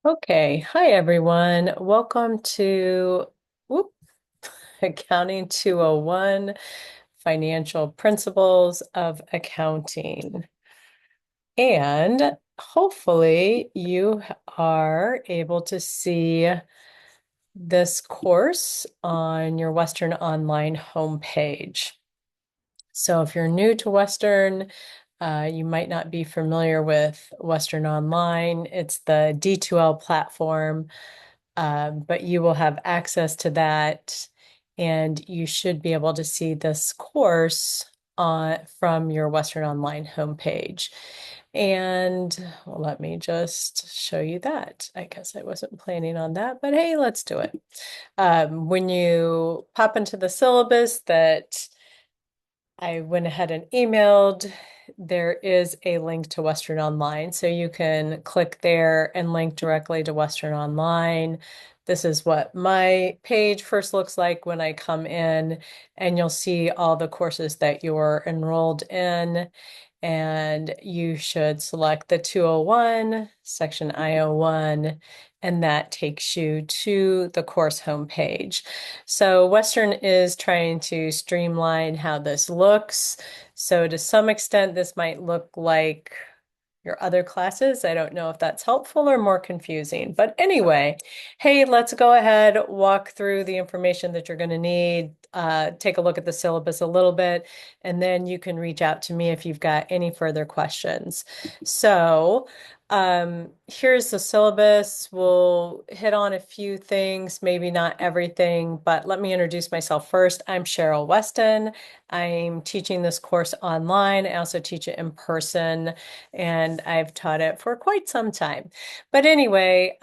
Okay, hi everyone. Welcome to whoop, Accounting 201, Financial Principles of Accounting. And hopefully you are able to see this course on your Western Online homepage. So if you're new to Western, you might not be familiar with Western Online. It's the D2L platform. But you will have access to that, and you should be able to see this course from your Western Online homepage. And well, let me just show you that. I guess I wasn't planning on that, but hey, let's do it. When you pop into the syllabus that I went ahead and emailed, there is a link to Western Online. So you can click there and link directly to Western Online. This is what my page first looks like when I come in, and you'll see all the courses that you're enrolled in. And you should select the 201, section I01, and that takes you to the course homepage. So Western is trying to streamline how this looks. So to some extent, this might look like your other classes. I don't know if that's helpful or more confusing. But anyway, hey, let's go ahead, walk through the information that you're going to need, take a look at the syllabus a little bit, and then you can reach out to me if you've got any further questions. So here's the syllabus. We'll hit on a few things, maybe not everything, but let me introduce myself first. I'm Cheryl Weston. I'm teaching this course online. I also teach it in person, and I've taught it for quite some time. But anyway,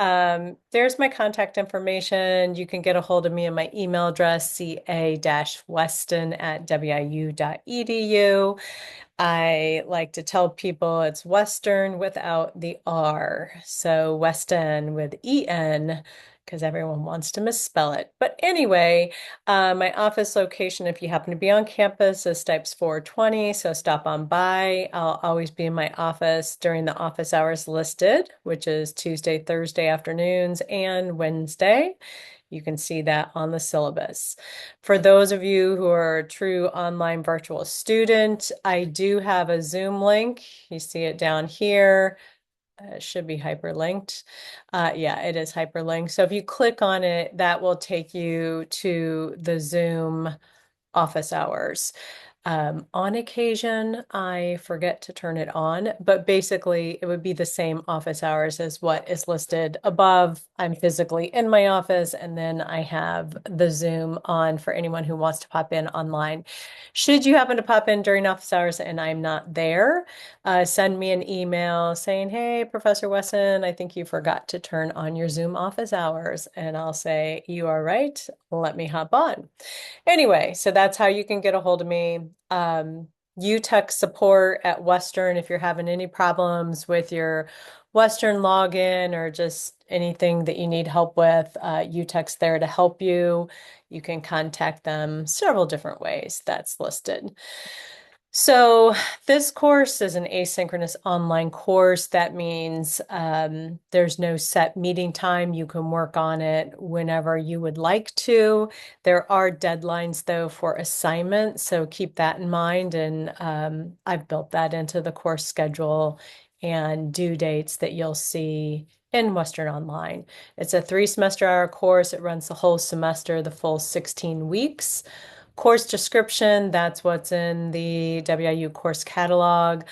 there's my contact information. You can get a hold of me at my email address, ca-weston@wiu.edu. I like to tell people it's Western without the R. So Weston with EN, because everyone wants to misspell it. But anyway, my office location, if you happen to be on campus, is Stipes 420. So stop on by. I'll always be in my office during the office hours listed, which is Tuesday, Thursday afternoons, and Wednesday. You can see that on the syllabus. For those of you who are a true online virtual student, I do have a Zoom link. You see it down here. It should be hyperlinked. Yeah, it is hyperlinked. So if you click on it, that will take you to the Zoom office hours. On occasion, I forget to turn it on, but basically it would be the same office hours as what is listed above. I'm physically in my office, and then I have the Zoom on for anyone who wants to pop in online. Should you happen to pop in during office hours and I'm not there, send me an email saying, "Hey, Professor Wesson, I think you forgot to turn on your Zoom office hours." And I'll say, "You are right. Let me hop on." Anyway, so that's how you can get a hold of me. UTech support at Western, if you're having any problems with your Western login or just anything that you need help with, UTech's there to help you. You can contact them several different ways that's listed. So this course is an asynchronous online course. That means there's no set meeting time. You can work on it whenever you would like to. There are deadlines, though, for assignments, so keep that in mind. And I've built that into the course schedule and due dates that you'll see in Western Online. It's a 3 semester-hour course. It runs the whole semester, the full 16 weeks. Course description, that's what's in the WIU course catalog.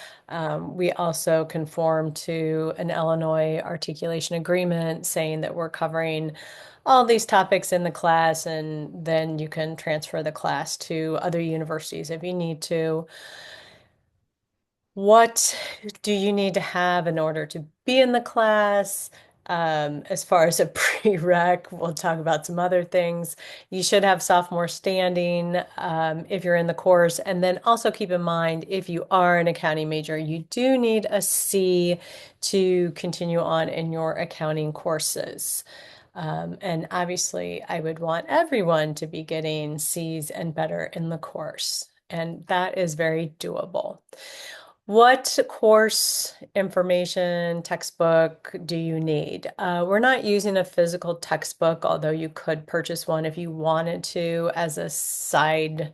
We also conform to an Illinois articulation agreement saying that we're covering all these topics in the class, and then you can transfer the class to other universities if you need to. What do you need to have in order to be in the class? As far as a prereq, we'll talk about some other things. You should have sophomore standing if you're in the course. And then also keep in mind, if you are an accounting major, you do need a C to continue on in your accounting courses. And obviously, I would want everyone to be getting C's and better in the course. And that is very doable. What course information textbook do you need? We're not using a physical textbook, although you could purchase one if you wanted to as a side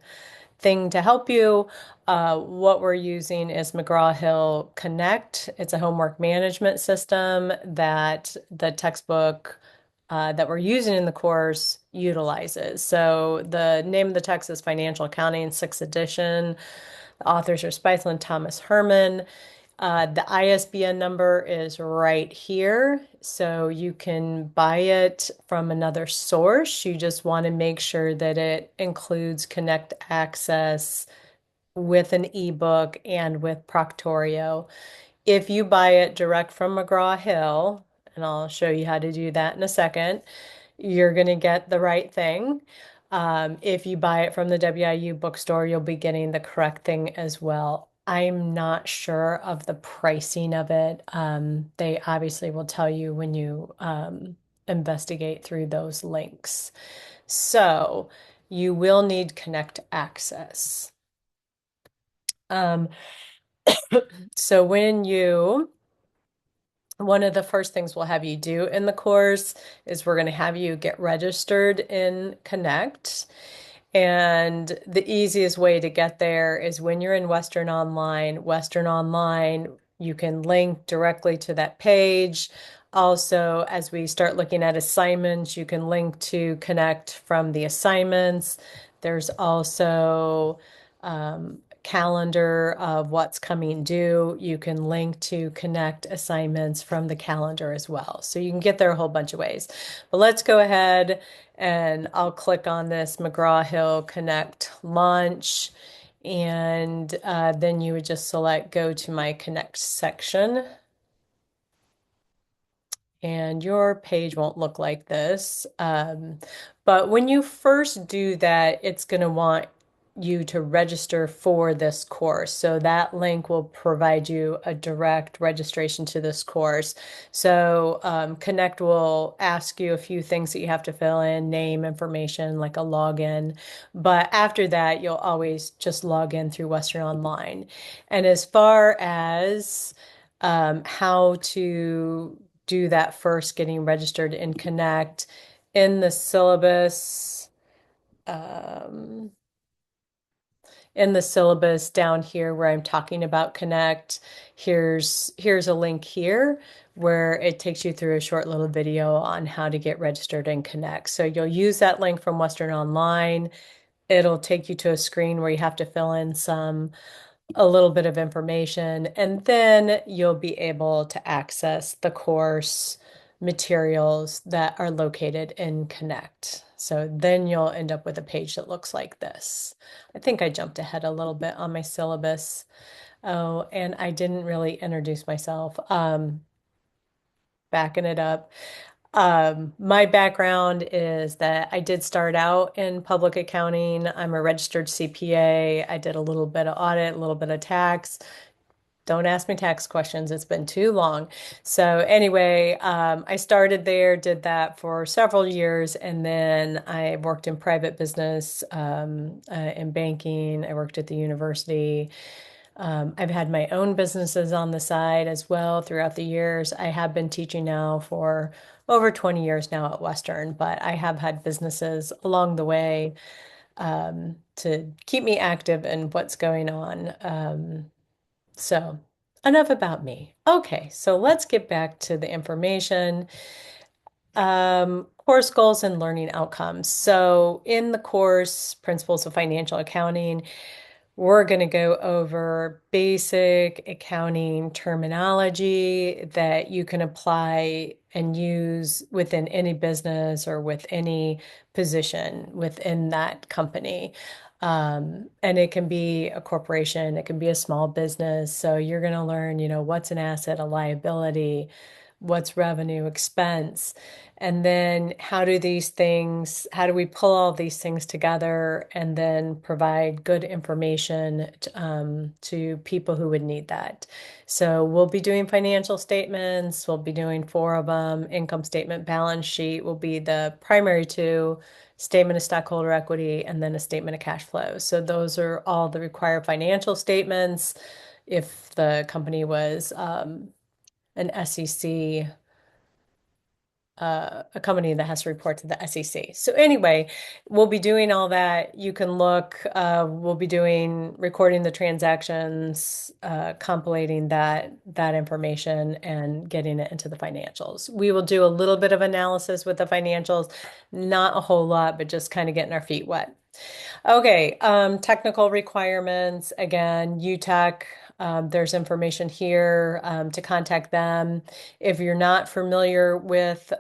thing to help you. What we're using is McGraw-Hill Connect. It's a homework management system that the textbook that we're using in the course utilizes. So the name of the text is Financial Accounting, 6th edition. The authors are Speisel and Thomas Herman. The ISBN number is right here, so you can buy it from another source. You just want to make sure that it includes Connect Access with an ebook and with Proctorio. If you buy it direct from McGraw-Hill, and I'll show you how to do that in a second, you're going to get the right thing. If you buy it from the WIU bookstore, you'll be getting the correct thing as well. I'm not sure of the pricing of it. They obviously will tell you when you investigate through those links. So you will need Connect Access. Um, so one of the first things we'll have you do in the course is we're going to have you get registered in Connect. And the easiest way to get there is when you're in Western Online, you can link directly to that page. Also, as we start looking at assignments, you can link to Connect from the assignments. There's also calendar of what's coming due. You can link to Connect assignments from the calendar as well. So you can get there a whole bunch of ways. But let's go ahead and I'll click on this McGraw-Hill Connect launch. And then you would just select go to my Connect section. And your page won't look like this. But when you first do that, it's going to want you to register for this course. So that link will provide you a direct registration to this course. So Connect will ask you a few things that you have to fill in, name information, like a login. But after that, you'll always just log in through Western Online. And as far as how to do that first, getting registered in Connect in the syllabus. Um, in the syllabus down here where I'm talking about Connect, here's a link here where it takes you through a short little video on how to get registered in Connect. So you'll use that link from Western Online. It'll take you to a screen where you have to fill in a little bit of information, and then you'll be able to access the course materials that are located in Connect. So then you'll end up with a page that looks like this. I think I jumped ahead a little bit on my syllabus. Oh, and I didn't really introduce myself. Backing it up. My background is that I did start out in public accounting. I'm a registered CPA. I did a little bit of audit, a little bit of tax. Don't ask me tax questions. It's been too long. So anyway, I started there, did that for several years, and then I worked in private business, in banking. I worked at the university. I've had my own businesses on the side as well throughout the years. I have been teaching now for over 20 years now at Western, but I have had businesses along the way to keep me active in what's going on. So enough about me. Okay, so let's get back to the information. Course goals and learning outcomes. So in the course, Principles of Financial Accounting, we're going to go over basic accounting terminology that you can apply and use within any business or with any position within that company. And it can be a corporation, it can be a small business. So you're going to learn, what's an asset, a liability, what's revenue, expense. And then how do we pull all these things together and then provide good information to people who would need that? So we'll be doing financial statements, we'll be doing four of them. Income statement, balance sheet will be the primary two, statement of stockholder equity, and then a statement of cash flow. So those are all the required financial statements. if the company was an SEC a company that has to report to the SEC. So anyway, we'll be doing all that. You can look, we'll be doing recording the transactions, compilating that information and getting it into the financials. We will do a little bit of analysis with the financials, not a whole lot, but just kind of getting our feet wet. Okay, technical requirements, again, UTech, there's information here to contact them. If you're not familiar with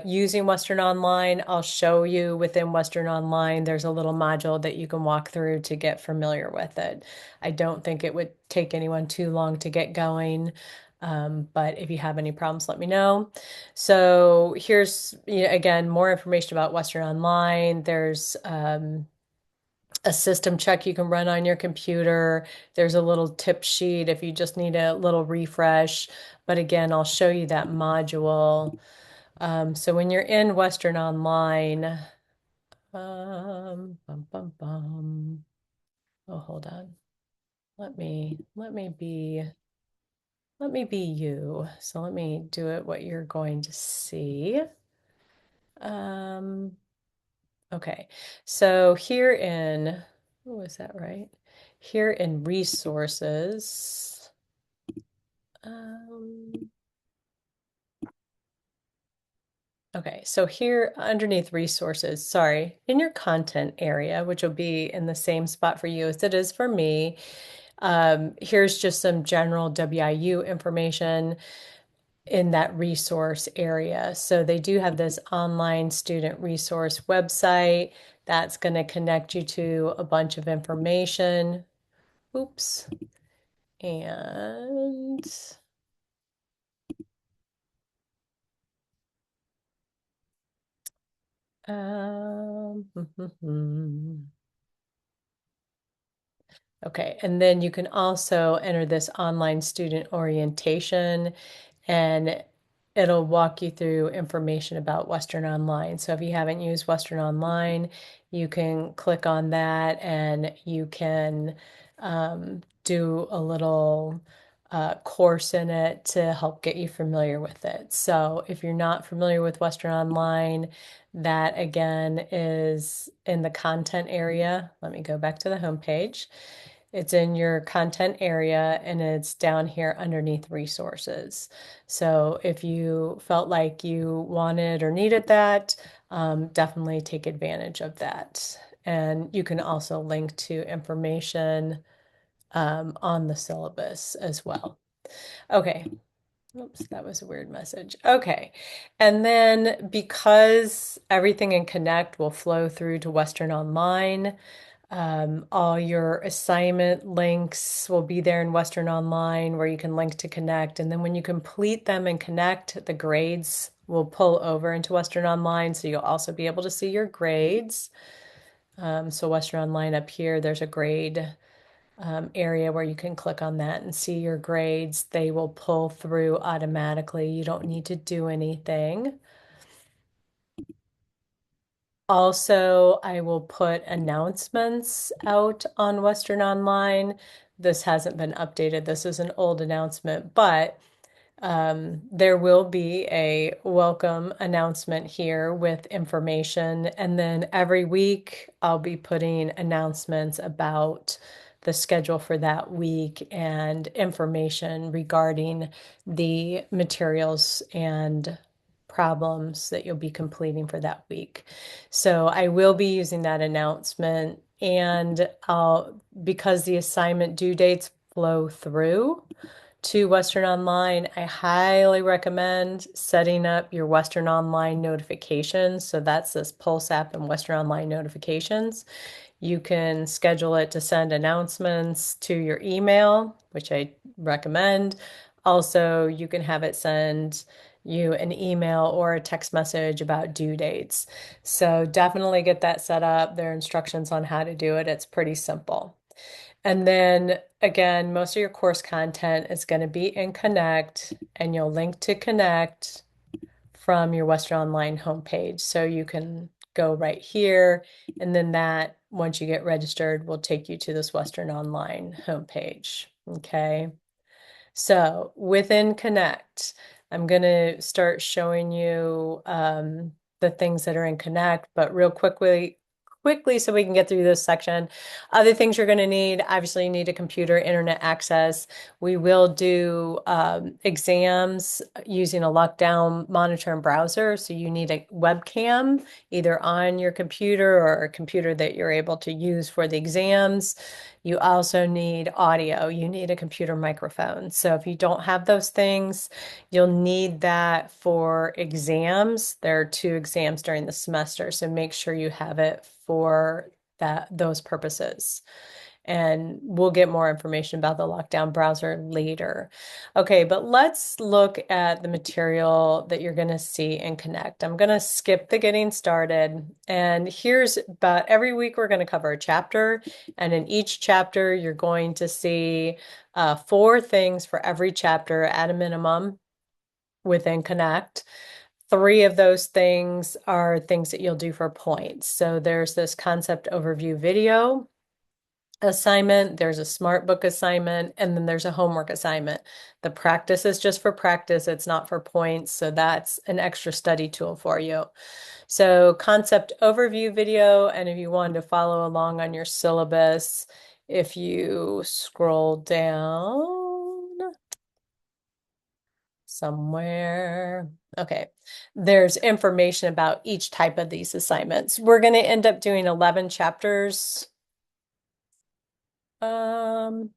using Western Online, I'll show you within Western Online, there's a little module that you can walk through to get familiar with it. I don't think it would take anyone too long to get going. But if you have any problems, let me know. So here's, again, more information about Western Online. There's a system check you can run on your computer. There's a little tip sheet if you just need a little refresh. But again, I'll show you that module. So when you're in Western Online, bum, bum, bum. Oh, hold on. Let me be you. So let me do it what you're going to see. Um, Okay, so here in, oh, is that right? Here in resources, um, okay, so here underneath resources, sorry, in your content area, which will be in the same spot for you as it is for me, here's just some general WIU information in that resource area. So they do have this online student resource website that's going to connect you to a bunch of information. Oops. And um, okay, and then you can also enter this online student orientation and it'll walk you through information about Western Online. So if you haven't used Western Online, you can click on that and you can do a little course in it to help get you familiar with it. So if you're not familiar with Western Online, that again is in the content area. Let me go back to the home page. It's in your content area and it's down here underneath resources. So if you felt like you wanted or needed that, definitely take advantage of that. And you can also link to information on the syllabus as well. Okay. Oops, that was a weird message. Okay. And then because everything in Connect will flow through to Western Online, all your assignment links will be there in Western Online where you can link to Connect. And then when you complete them in Connect, the grades will pull over into Western Online. So you'll also be able to see your grades. So Western Online up here, there's a grade area where you can click on that and see your grades. They will pull through automatically. You don't need to do anything. Also, I will put announcements out on Western Online. This hasn't been updated. This is an old announcement, but there will be a welcome announcement here with information. And then every week, I'll be putting announcements about the schedule for that week and information regarding the materials and problems that you'll be completing for that week. So I will be using that announcement and because the assignment due dates flow through to Western Online, I highly recommend setting up your Western Online notifications. So that's this Pulse app and Western Online notifications. You can schedule it to send announcements to your email, which I recommend. Also, you can have it send you an email or a text message about due dates. So definitely get that set up. There are instructions on how to do it. It's pretty simple. And then again, most of your course content is going to be in Connect, and you'll link to Connect from your Western Online homepage. So you can go right here, and then that, once you get registered, will take you to this Western Online homepage. Okay. So within Connect, I'm going to start showing you the things that are in Connect, but real quickly so we can get through this section. Other things you're going to need, obviously you need a computer, internet access. We will do exams using a lockdown monitor and browser. So you need a webcam either on your computer or a computer that you're able to use for the exams. You also need audio. You need a computer microphone. So if you don't have those things, you'll need that for exams. There are two exams during the semester, so make sure you have it for those purposes. And we'll get more information about the lockdown browser later. Okay, but let's look at the material that you're going to see in Connect. I'm going to skip the getting started. And here's about every week we're going to cover a chapter. And in each chapter, you're going to see 4 things for every chapter at a minimum within Connect. 3 of those things are things that you'll do for points. So there's this concept overview video assignment, there's a smart book assignment, and then there's a homework assignment. The practice is just for practice, it's not for points, so that's an extra study tool for you. So concept overview video, and if you wanted to follow along on your syllabus, if you scroll down somewhere, okay, there's information about each type of these assignments. We're going to end up doing 11 chapters. Oh,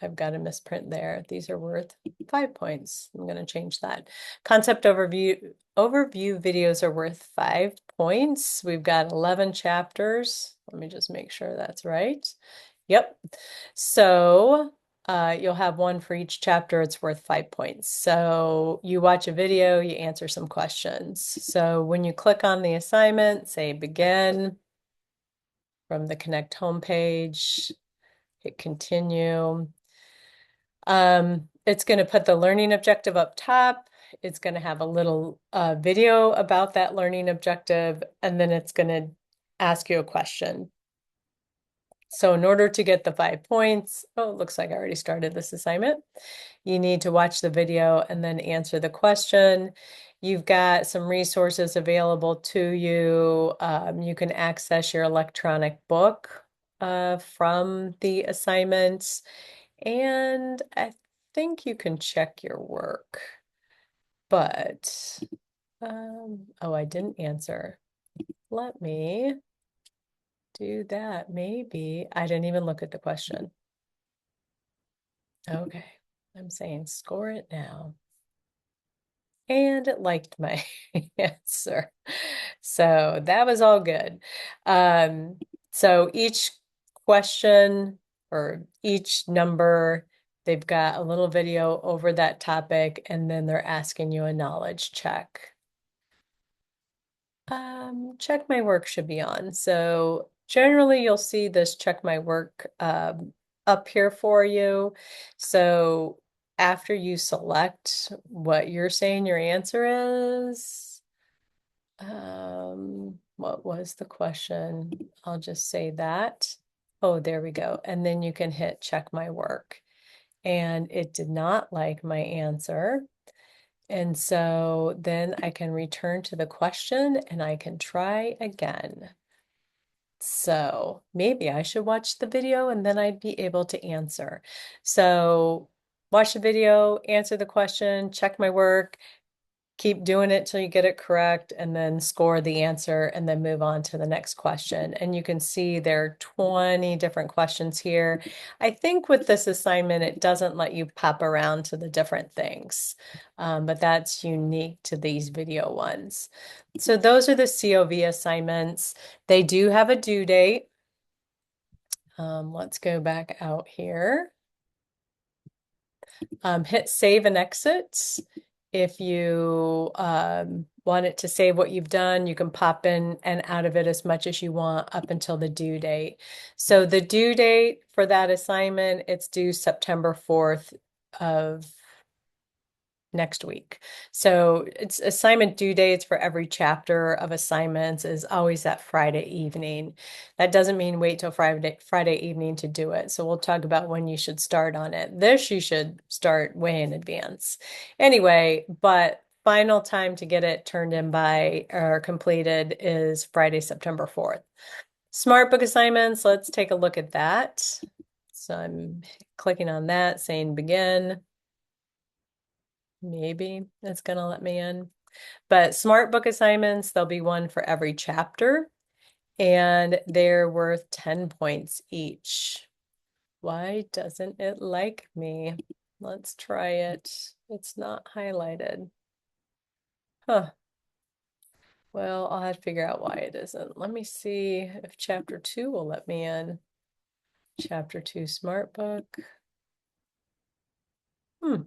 I've got a misprint there. These are worth 5 points. I'm going to change that. Concept overview videos are worth 5 points. We've got 11 chapters. Let me just make sure that's right. Yep. So you'll have one for each chapter. It's worth 5 points. So you watch a video, you answer some questions. So when you click on the assignment, say begin from the Connect homepage, hit continue. It's going to put the learning objective up top. It's going to have a little video about that learning objective, and then it's going to ask you a question. So in order to get the 5 points, oh, it looks like I already started this assignment. You need to watch the video and then answer the question. You've got some resources available to you. You can access your electronic book from the assignments. And I think you can check your work, but oh, I didn't answer. Let me do that. Maybe I didn't even look at the question. Okay, I'm saying score it now. And it liked my answer. So that was all good. So each question or each number, they've got a little video over that topic, and then they're asking you a knowledge check. Check my work should be on. So generally you'll see this check my work up here for you. So after you select what you're saying your answer is, what was the question? I'll just say that. Oh, there we go. And then you can hit check my work. And it did not like my answer. And so then I can return to the question and I can try again. So maybe I should watch the video and then I'd be able to answer. So watch the video, answer the question, check my work, keep doing it till you get it correct, and then score the answer and then move on to the next question. And you can see there are 20 different questions here. I think with this assignment, it doesn't let you pop around to the different things, but that's unique to these video ones. So those are the COV assignments. They do have a due date. Let's go back out here. Hit save and exit. If you want it to save what you've done, you can pop in and out of it as much as you want up until the due date. So the due date for that assignment, it's due September 4th of next week. So it's assignment due dates for every chapter of assignments is always that Friday evening. That doesn't mean wait till Friday evening to do it. So we'll talk about when you should start on it. This you should start way in advance. Anyway, but final time to get it turned in by or completed is Friday, September 4th. Smart book assignments, let's take a look at that. So I'm clicking on that, saying begin. Maybe it's going to let me in. But smart book assignments, there'll be one for every chapter, and they're worth 10 points each. Why doesn't it like me? Let's try it. It's not highlighted. Huh. Well, I'll have to figure out why it isn't. Let me see if chapter 2 will let me in. Chapter 2 smart book. Hmm.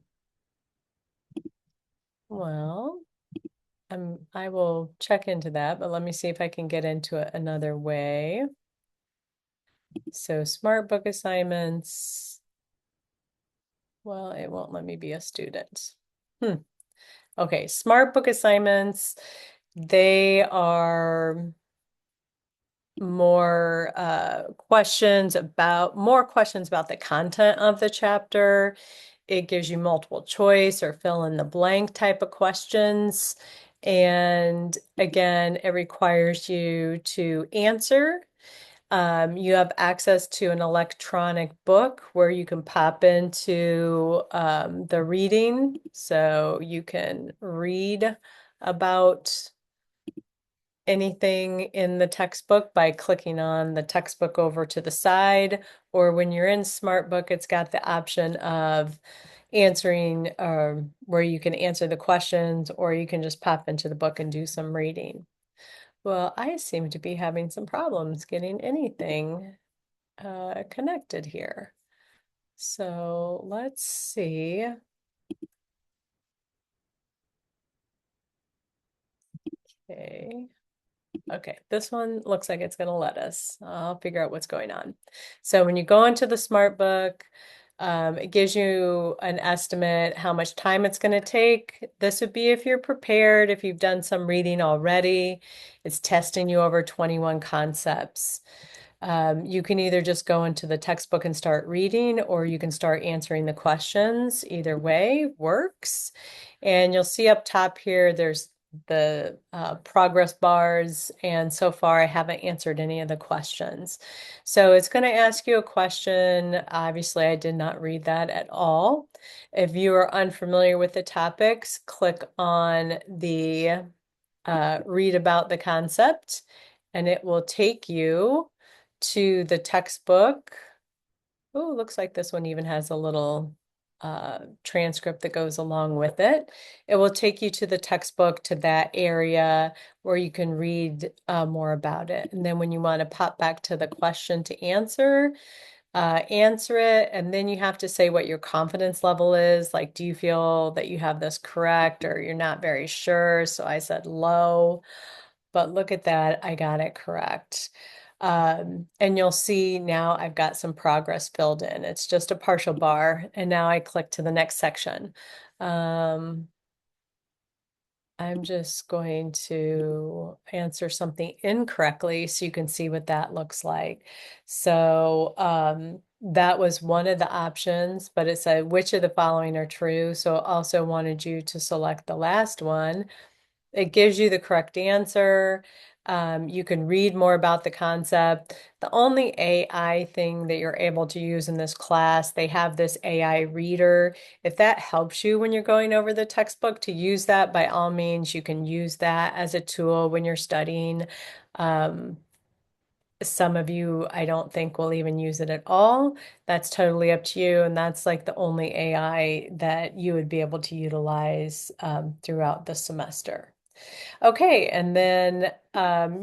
Well, I will check into that, but let me see if I can get into it another way. So smart book assignments. Well, it won't let me be a student. Okay, smart book assignments, they are more questions about the content of the chapter. It gives you multiple choice or fill in the blank type of questions. And again, it requires you to answer. You have access to an electronic book where you can pop into the reading. So you can read about anything in the textbook by clicking on the textbook over to the side, or when you're in SmartBook, it's got the option of answering where you can answer the questions, or you can just pop into the book and do some reading. Well, I seem to be having some problems getting anything connected here. So let's see. Okay. Okay, this one looks like it's going to let us. I'll figure out what's going on. So when you go into the Smart Book, it gives you an estimate how much time it's going to take. This would be if you're prepared, if you've done some reading already. It's testing you over 21 concepts. You can either just go into the textbook and start reading, or you can start answering the questions. Either way works. And you'll see up top here, there's the progress bars, and so far I haven't answered any of the questions. So it's going to ask you a question. Obviously, I did not read that at all. If you are unfamiliar with the topics, click on the read about the concept, and it will take you to the textbook. Oh, looks like this one even has a little transcript that goes along with it. It will take you to the textbook, to that area where you can read more about it. And then when you want to pop back to the question to answer it, and then you have to say what your confidence level is. Like, do you feel that you have this correct, or you're not very sure? So I said low. But look at that, I got it correct. And you'll see now I've got some progress filled in. It's just a partial bar. And now I click to the next section. I'm just going to answer something incorrectly so you can see what that looks like. So that was one of the options, but it said which of the following are true. So it also wanted you to select the last one. It gives you the correct answer. You can read more about the concept. The only AI thing that you're able to use in this class, they have this AI reader. If that helps you when you're going over the textbook to use that, by all means, you can use that as a tool when you're studying. Some of you, I don't think, will even use it at all. That's totally up to you. And that's like the only AI that you would be able to utilize throughout the semester. Okay, and then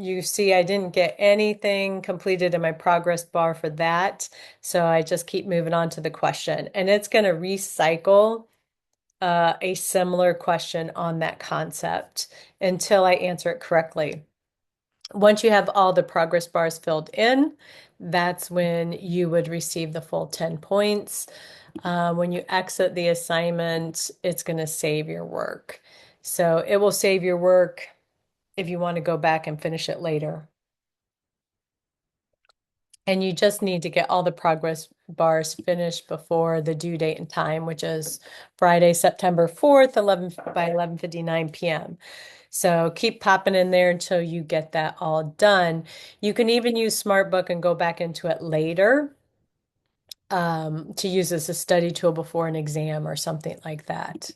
you see I didn't get anything completed in my progress bar for that. So I just keep moving on to the question. And it's going to recycle a similar question on that concept until I answer it correctly. Once you have all the progress bars filled in, that's when you would receive the full 10 points. When you exit the assignment, it's going to save your work. So it will save your work if you want to go back and finish it later. And you just need to get all the progress bars finished before the due date and time, which is Friday, September 4th, 11 by 11:59 p.m. So keep popping in there until you get that all done. You can even use SmartBook and go back into it later to use as a study tool before an exam or something like that.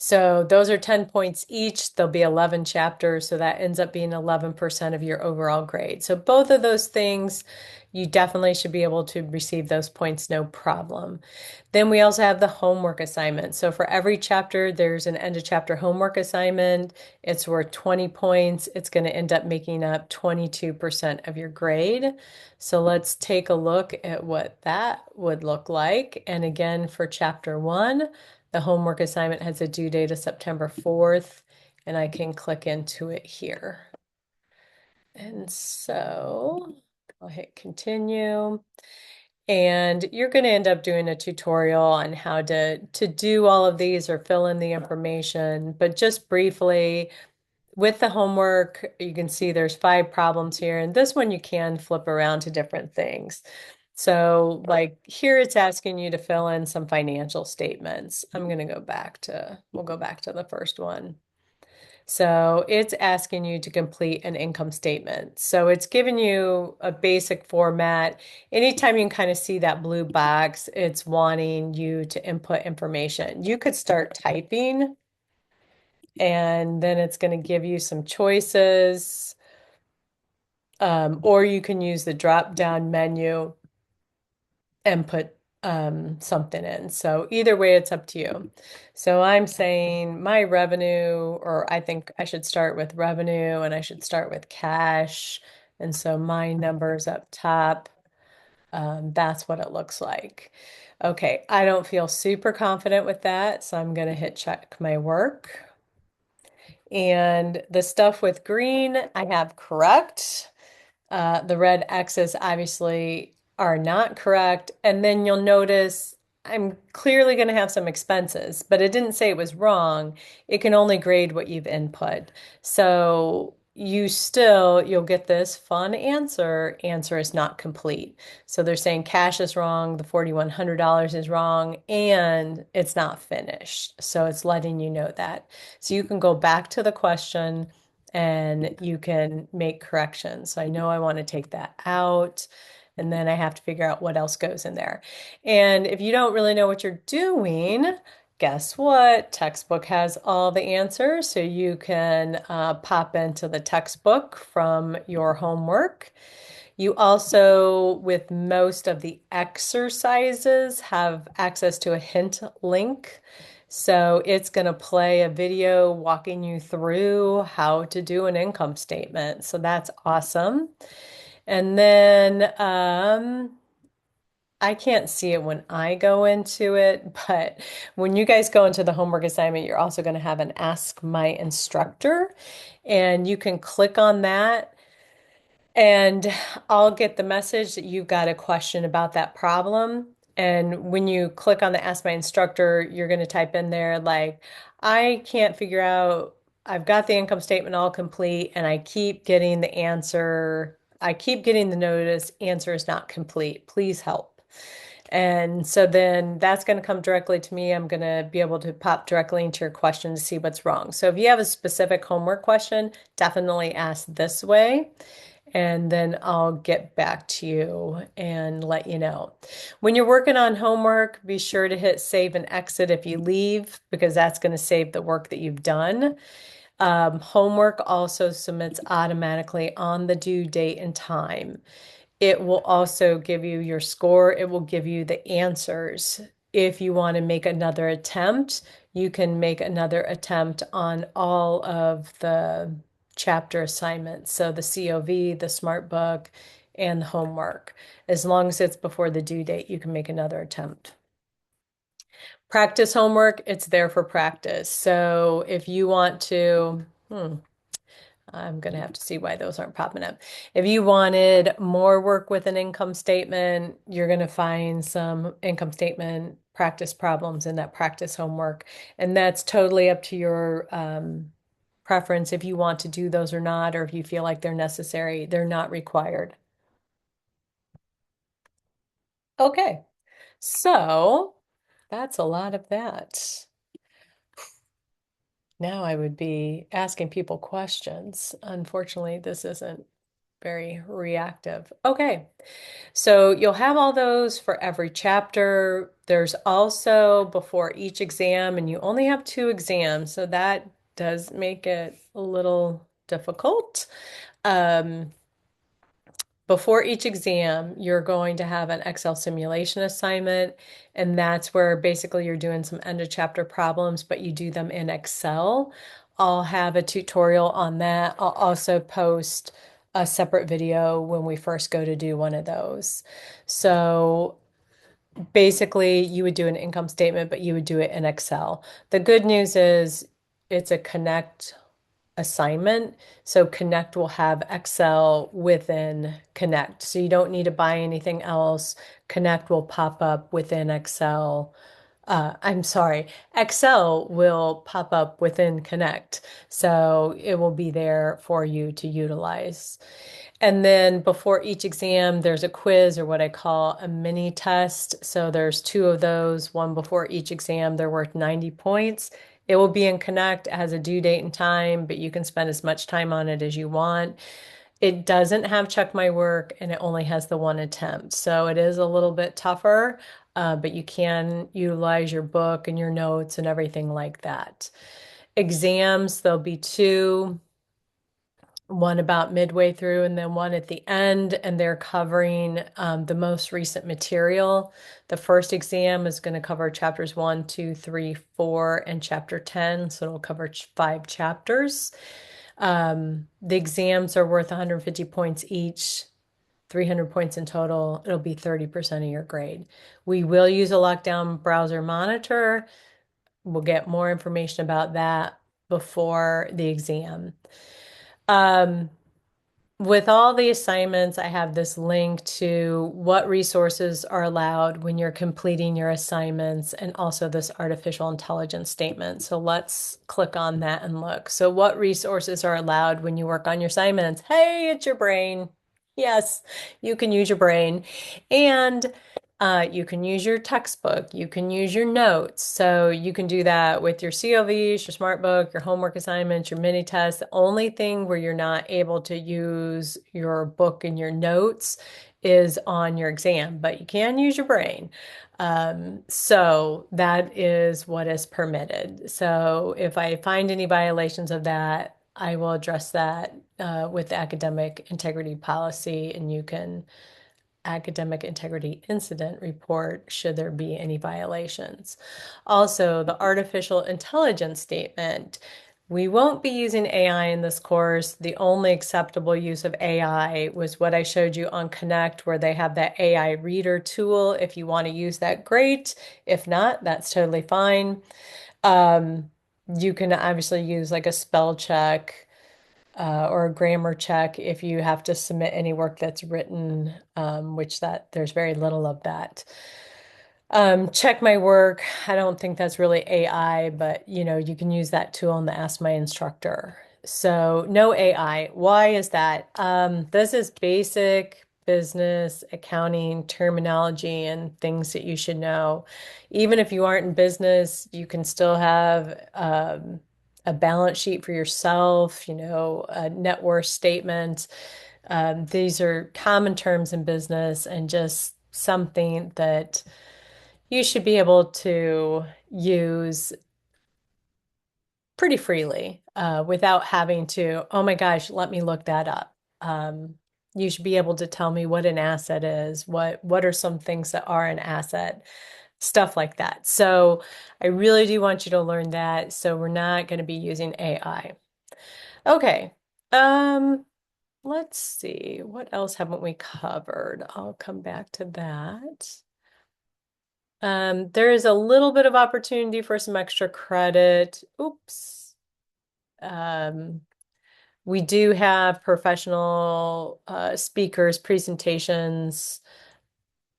So those are 10 points each. There'll be 11 chapters, so that ends up being 11% of your overall grade. So both of those things, you definitely should be able to receive those points, no problem. Then we also have the homework assignment. So for every chapter, there's an end of chapter homework assignment. It's worth 20 points. It's going to end up making up 22% of your grade. So let's take a look at what that would look like. And again, for chapter one, the homework assignment has a due date of September 4th, and I can click into it here. And so I'll hit continue. And you're going to end up doing a tutorial on how to do all of these or fill in the information. But just briefly, with the homework, you can see there's 5 problems here. And this one you can flip around to different things. So like here it's asking you to fill in some financial statements. I'm going to we'll go back to the first one. So it's asking you to complete an income statement. So it's giving you a basic format. Anytime you can kind of see that blue box, it's wanting you to input information. You could start typing and then it's going to give you some choices. Or you can use the drop down menu and put something in. So either way, it's up to you. So I'm saying my revenue, or I think I should start with revenue and I should start with cash. And so my numbers up top, that's what it looks like. Okay, I don't feel super confident with that, so I'm going to hit check my work. And the stuff with green, I have correct. The red X's obviously are not correct. And then you'll notice I'm clearly going to have some expenses, but it didn't say it was wrong. It can only grade what you've input. So you'll get this fun answer is not complete. So they're saying cash is wrong, the $4,100 is wrong, and it's not finished. So it's letting you know that. So you can go back to the question and you can make corrections. So I know I want to take that out, and then I have to figure out what else goes in there. And if you don't really know what you're doing, guess what? Textbook has all the answers, so you can pop into the textbook from your homework. You also, with most of the exercises, have access to a hint link. So it's going to play a video walking you through how to do an income statement. So that's awesome. And then I can't see it when I go into it, but when you guys go into the homework assignment, you're also going to have an Ask My Instructor, and you can click on that. And I'll get the message that you've got a question about that problem. And when you click on the Ask My Instructor, you're going to type in there, like, I can't figure out, I've got the income statement all complete, and I keep getting the answer. I keep getting the notice, answer is not complete. Please help. And so then that's going to come directly to me. I'm going to be able to pop directly into your question to see what's wrong. So if you have a specific homework question, definitely ask this way, and then I'll get back to you and let you know. When you're working on homework, be sure to hit save and exit if you leave, because that's going to save the work that you've done. Homework also submits automatically on the due date and time. It will also give you your score. It will give you the answers. If you want to make another attempt, you can make another attempt on all of the chapter assignments. So the COV, the Smart Book, and the homework. As long as it's before the due date, you can make another attempt. Practice homework, it's there for practice. So if you want to, I'm going to have to see why those aren't popping up. If you wanted more work with an income statement, you're going to find some income statement practice problems in that practice homework. And that's totally up to your preference if you want to do those or not, or if you feel like they're necessary. They're not required. Okay, so that's a lot of that. Now I would be asking people questions. Unfortunately, this isn't very reactive. Okay, so you'll have all those for every chapter. There's also before each exam, and you only have two exams, so that does make it a little difficult. Um, Before each exam, you're going to have an Excel simulation assignment, and that's where basically you're doing some end of chapter problems, but you do them in Excel. I'll have a tutorial on that. I'll also post a separate video when we first go to do one of those. So basically, you would do an income statement, but you would do it in Excel. The good news is it's a Connect assignment. So Connect will have Excel within Connect. So you don't need to buy anything else. Connect will pop up within Excel. I'm sorry, Excel will pop up within Connect. So it will be there for you to utilize. And then before each exam, there's a quiz or what I call a mini test. So there's two of those, one before each exam. They're worth 90 points. It will be in Connect, it has a due date and time, but you can spend as much time on it as you want. It doesn't have check my work and it only has the one attempt. So it is a little bit tougher, but you can utilize your book and your notes and everything like that. Exams, there'll be two, one about midway through and then one at the end, and they're covering the most recent material. The first exam is going to cover chapters 1, 2, 3, 4, and chapter 10, so it'll cover five chapters. The exams are worth 150 points each, 300 points in total. It'll be 30% of your grade. We will use a lockdown browser monitor. We'll get more information about that before the exam. Um, with all the assignments, I have this link to what resources are allowed when you're completing your assignments and also this artificial intelligence statement. So let's click on that and look. So what resources are allowed when you work on your assignments? Hey, it's your brain. Yes, you can use your brain. And you can use your textbook, you can use your notes. So you can do that with your COVs, your smart book, your homework assignments, your mini tests. The only thing where you're not able to use your book and your notes is on your exam, but you can use your brain. So that is what is permitted. So if I find any violations of that, I will address that with the academic integrity policy, and you can academic integrity incident report should there be any violations. Also, the artificial intelligence statement. We won't be using AI in this course. The only acceptable use of AI was what I showed you on Connect, where they have that AI reader tool. If you want to use that, great. If not, that's totally fine. Um, you can obviously use like a spell check or a grammar check if you have to submit any work that's written, which that there's very little of that. Check my work. I don't think that's really AI, but you can use that tool in the Ask My Instructor. So no AI. Why is that? This is basic business accounting terminology and things that you should know. Even if you aren't in business, you can still have a balance sheet for yourself, a net worth statement. These are common terms in business and just something that you should be able to use pretty freely without having to, oh my gosh, let me look that up. You should be able to tell me what an asset is, what are some things that are an asset, stuff like that. So I really do want you to learn that. So we're not going to be using AI. Okay. Um, let's see. What else haven't we covered? I'll come back to that. There is a little bit of opportunity for some extra credit. Oops. Um, We do have professional speakers, presentations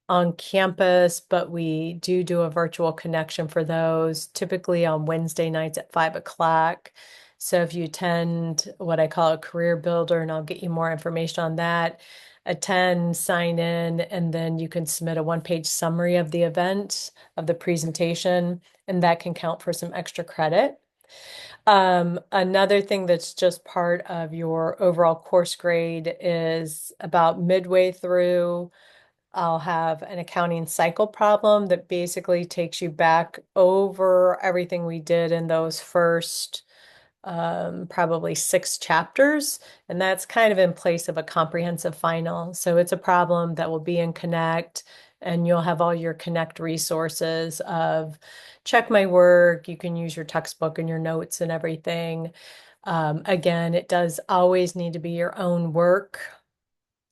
on campus, but we do a virtual connection for those, typically on Wednesday nights at 5 o'clock. So if you attend what I call a career builder, and I'll get you more information on that, attend, sign in, and then you can submit a one-page summary of the event, of the presentation, and that can count for some extra credit. Another thing that's just part of your overall course grade is about midway through, I'll have an accounting cycle problem that basically takes you back over everything we did in those first probably 6 chapters. And that's kind of in place of a comprehensive final. So it's a problem that will be in Connect, and you'll have all your Connect resources of check my work. You can use your textbook and your notes and everything. Again, it does always need to be your own work.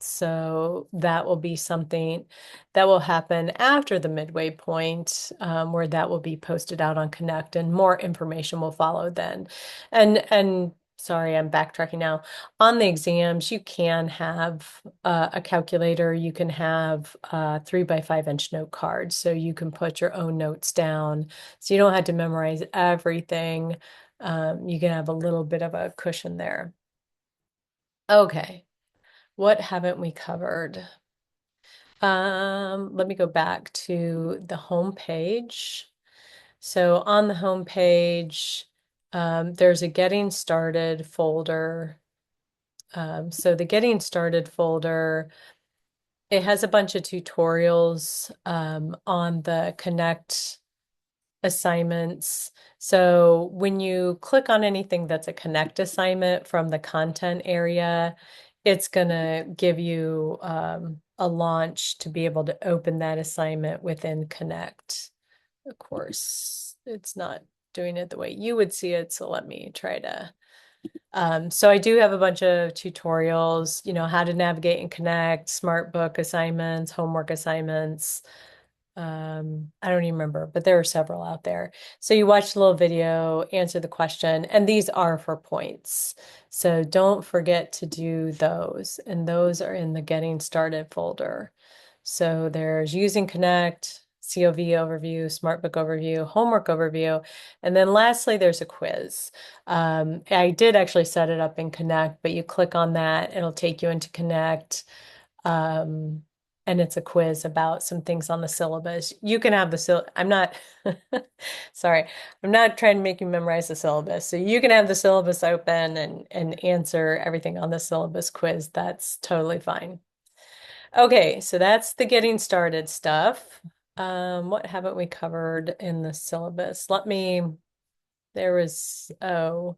So that will be something that will happen after the midway point, where that will be posted out on Connect, and more information will follow then. And sorry, I'm backtracking now. On the exams, you can have a calculator. You can have 3 by 5 inch note cards, so you can put your own notes down. So you don't have to memorize everything. You can have a little bit of a cushion there. Okay. What haven't we covered? Let me go back to the home page. So on the home page, there's a Getting Started folder. So the Getting Started folder, it has a bunch of tutorials on the Connect assignments. So when you click on anything that's a Connect assignment from the content area, it's going to give you a launch to be able to open that assignment within Connect. Of course, it's not doing it the way you would see it, so let me try to. So I do have a bunch of tutorials, how to navigate and connect, smart book assignments, homework assignments. I don't even remember, but there are several out there. So you watch the little video, answer the question, and these are for points. So don't forget to do those. And those are in the Getting Started folder. So there's Using Connect, COV overview, Smartbook overview, homework overview, and then lastly, there's a quiz. I did actually set it up in Connect, but you click on that, it'll take you into Connect. Um, and it's a quiz about some things on the syllabus. You can have I'm not, sorry, I'm not trying to make you memorize the syllabus. So you can have the syllabus open and answer everything on the syllabus quiz. That's totally fine. Okay, so that's the getting started stuff. What haven't we covered in the syllabus? Oh,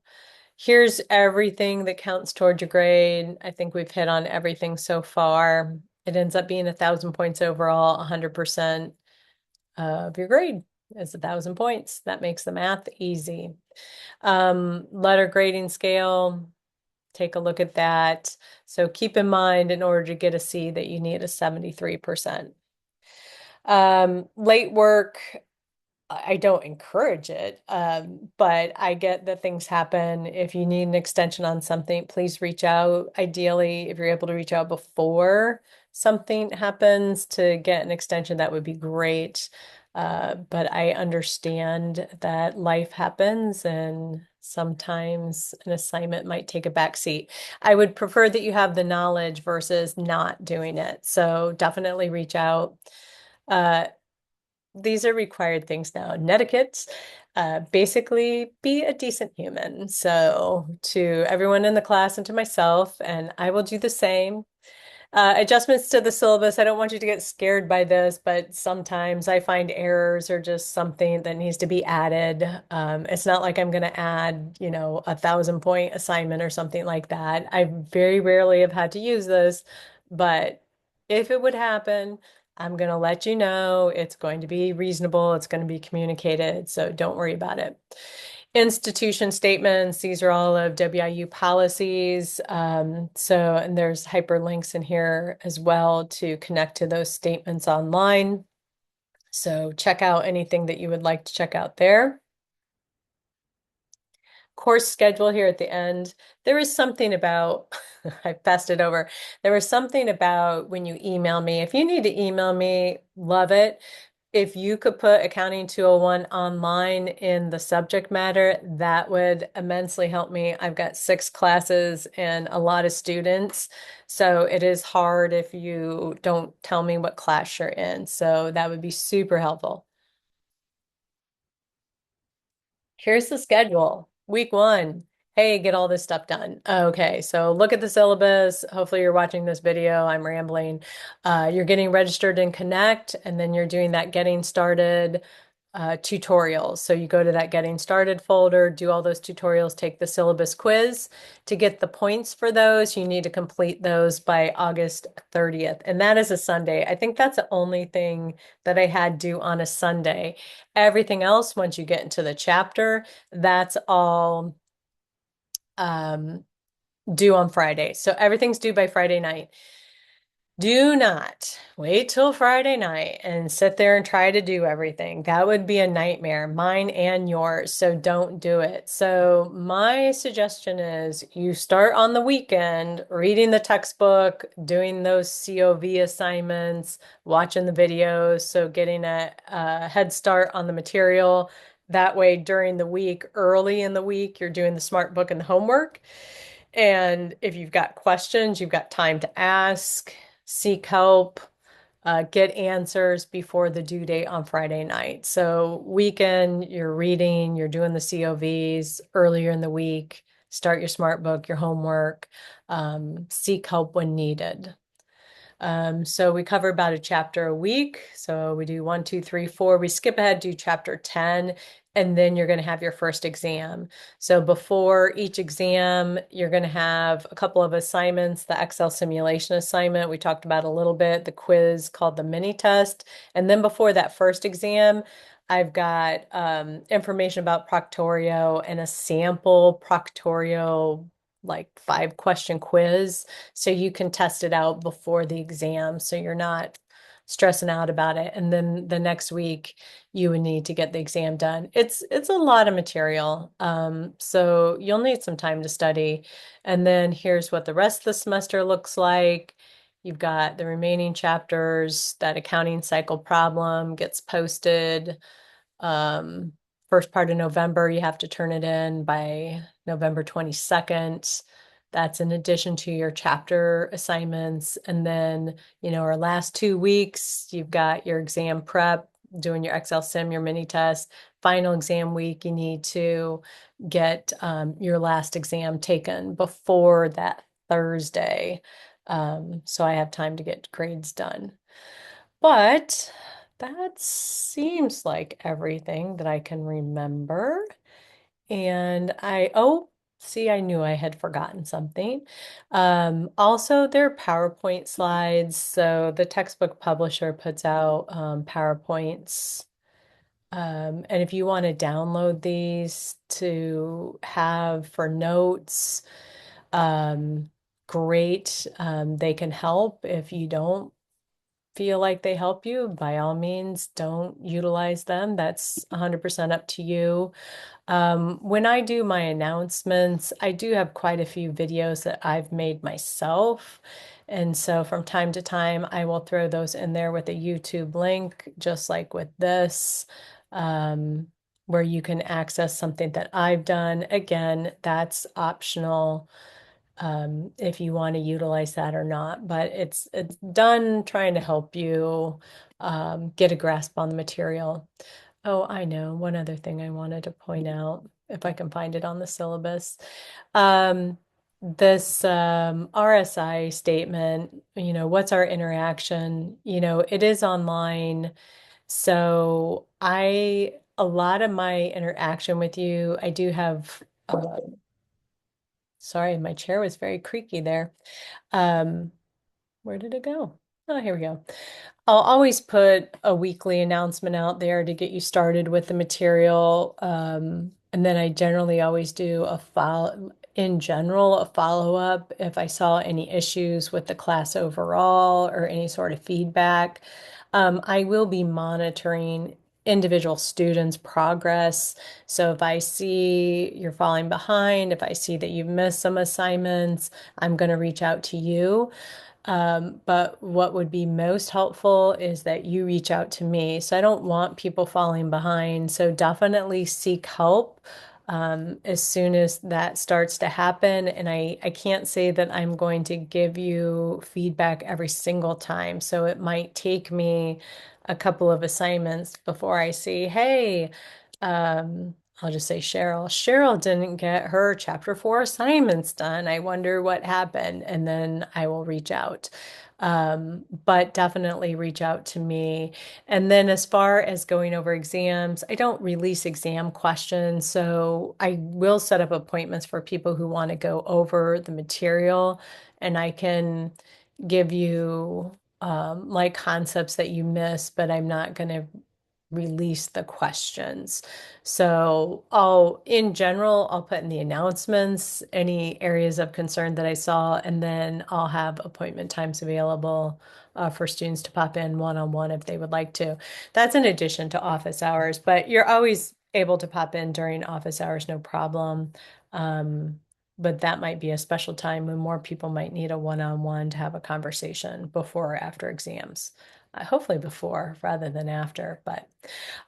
here's everything that counts toward your grade. I think we've hit on everything so far. It ends up being 1,000 points overall. 100% of your grade is 1,000 points. That makes the math easy. Letter grading scale, take a look at that. So keep in mind, in order to get a C, that you need a 73%. Late work, I don't encourage it, but I get that things happen. If you need an extension on something, please reach out. Ideally, if you're able to reach out before something happens to get an extension, that would be great. But I understand that life happens, and sometimes an assignment might take a back seat. I would prefer that you have the knowledge versus not doing it. So definitely reach out. Uh, these are required things now. Netiquette, basically be a decent human. So to everyone in the class and to myself, and I will do the same. Adjustments to the syllabus. I don't want you to get scared by this, but sometimes I find errors are just something that needs to be added. It's not like I'm going to add, 1,000 point assignment or something like that. I very rarely have had to use this, but if it would happen, I'm going to let you know. It's going to be reasonable. It's going to be communicated, so don't worry about it. Institution statements, these are all of WIU policies. And there's hyperlinks in here as well to connect to those statements online. So check out anything that you would like to check out there. course schedule here at the end. There is something about, I passed it over. There was something about when you email me. If you need to email me, love it. If you could put Accounting 201 online in the subject matter, that would immensely help me. I've got 6 classes and a lot of students, so it is hard if you don't tell me what class you're in. So that would be super helpful. Here's the schedule. Week 1. Hey, get all this stuff done. Okay, so look at the syllabus. Hopefully you're watching this video. I'm rambling. You're getting registered in Connect, and then you're doing that getting started tutorials. So you go to that getting started folder, do all those tutorials, take the syllabus quiz. To get the points for those, you need to complete those by August 30th. And that is a Sunday. I think that's the only thing that I had due on a Sunday. Everything else, once you get into the chapter, that's all um, due on Friday. So everything's due by Friday night. Do not wait till Friday night and sit there and try to do everything. That would be a nightmare, mine and yours. So don't do it. So my suggestion is you start on the weekend reading the textbook, doing those COV assignments, watching the videos. So getting a head start on the material. That way, during the week, early in the week, you're doing the smart book and the homework. And if you've got questions, you've got time to ask, seek help, get answers before the due date on Friday night. So, weekend, you're reading, you're doing the COVs earlier in the week, start your smart book, your homework, seek help when needed. So we cover about a chapter a week. So we do 1, 2, 3, 4. We skip ahead, do chapter 10, and then you're going to have your first exam. So before each exam, you're going to have a couple of assignments, the Excel simulation assignment we talked about a little bit, the quiz called the mini test. And then before that first exam, I've got information about Proctorio and a sample Proctorio like 5-question quiz so you can test it out before the exam so you're not stressing out about it. And then the next week you would need to get the exam done. It's a lot of material. So you'll need some time to study. And then here's what the rest of the semester looks like. You've got the remaining chapters, that accounting cycle problem gets posted. Um, First part of November, you have to turn it in by November 22nd. That's in addition to your chapter assignments. And then, our last 2 weeks, you've got your exam prep, doing your Excel sim, your mini test. Final exam week, you need to get your last exam taken before that Thursday. So I have time to get grades done. But that seems like everything that I can remember. And see, I knew I had forgotten something. Also, there are PowerPoint slides. So the textbook publisher puts out PowerPoints. And if you want to download these to have for notes, um, great. They can help. If you don't feel like they help you, by all means, don't utilize them. That's 100% up to you. When I do my announcements, I do have quite a few videos that I've made myself. And so from time to time, I will throw those in there with a YouTube link, just like with this, um, where you can access something that I've done. Again, that's optional if you want to utilize that or not. But it's done trying to help you get a grasp on the material. Oh, I know. One other thing I wanted to point out, if I can find it on the syllabus. Um, this RSI statement, what's our interaction? It is online. So a lot of my interaction with you, I do have sorry, my chair was very creaky there. Um, where did it go? Oh, here we go. I'll always put a weekly announcement out there to get you started with the material. And then I generally always do in general, a follow-up if I saw any issues with the class overall or any sort of feedback. I will be monitoring individual students' progress. So if I see you're falling behind, if I see that you've missed some assignments, I'm going to reach out to you. But what would be most helpful is that you reach out to me. So I don't want people falling behind. So definitely seek help as soon as that starts to happen. And I can't say that I'm going to give you feedback every single time. So it might take me a couple of assignments before I see, hey, I'll just say Cheryl. Cheryl didn't get her chapter 4 assignments done. I wonder what happened. And then I will reach out. But definitely reach out to me. And then as far as going over exams, I don't release exam questions. So I will set up appointments for people who want to go over the material, and I can give you like concepts that you missed, but I'm not going to release the questions. So in general, I'll put in the announcements any areas of concern that I saw, and then I'll have appointment times available for students to pop in one-on-one if they would like to. That's in addition to office hours, but you're always able to pop in during office hours, no problem. Um, but that might be a special time when more people might need a one-on-one to have a conversation before or after exams. Hopefully before rather than after, but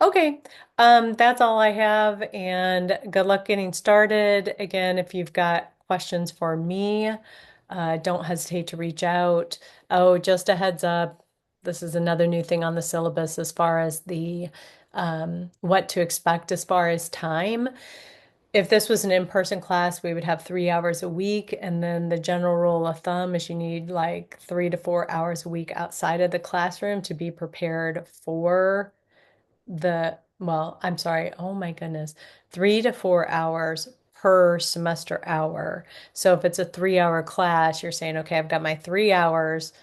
okay. That's all I have, and good luck getting started. Again, if you've got questions for me, don't hesitate to reach out. Oh, just a heads up, this is another new thing on the syllabus as far as the what to expect as far as time. If this was an in-person class, we would have 3 hours a week, and then the general rule of thumb is you need like 3 to 4 hours a week outside of the classroom to be prepared for well, I'm sorry, oh my goodness, 3 to 4 hours per semester hour. So if it's a 3 hour class, you're saying, okay, I've got my 3 hours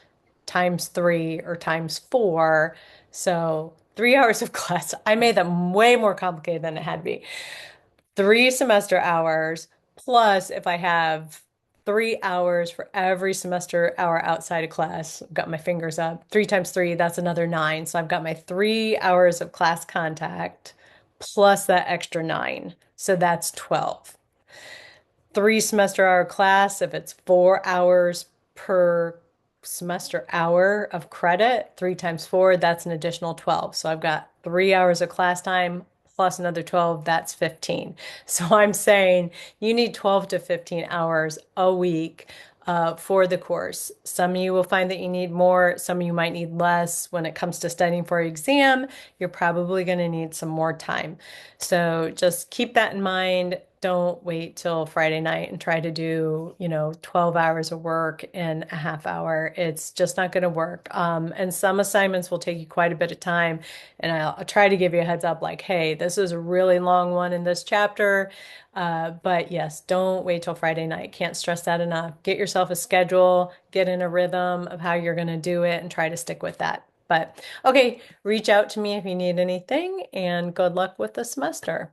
times three or times four. So 3 hours of class. I made them way more complicated than it had to be. 3 semester hours plus if I have 3 hours for every semester hour outside of class. I've got my fingers up. 3 times 3, that's another 9. So I've got my 3 hours of class contact plus that extra 9. So that's 12. 3 semester hour class, if it's 4 hours per semester hour of credit, 3 times 4, that's an additional 12. So I've got 3 hours of class time plus another 12, that's 15. So I'm saying you need 12 to 15 hours a week for the course. Some of you will find that you need more, some of you might need less. When it comes to studying for an exam, you're probably going to need some more time. So just keep that in mind. Don't wait till Friday night and try to do, 12 hours of work in a half hour. It's just not going to work. And some assignments will take you quite a bit of time. And I'll try to give you a heads up like, hey, this is a really long one in this chapter. But yes, don't wait till Friday night. Can't stress that enough. Get yourself a schedule, get in a rhythm of how you're going to do it, and try to stick with that. But okay, reach out to me if you need anything, and good luck with the semester.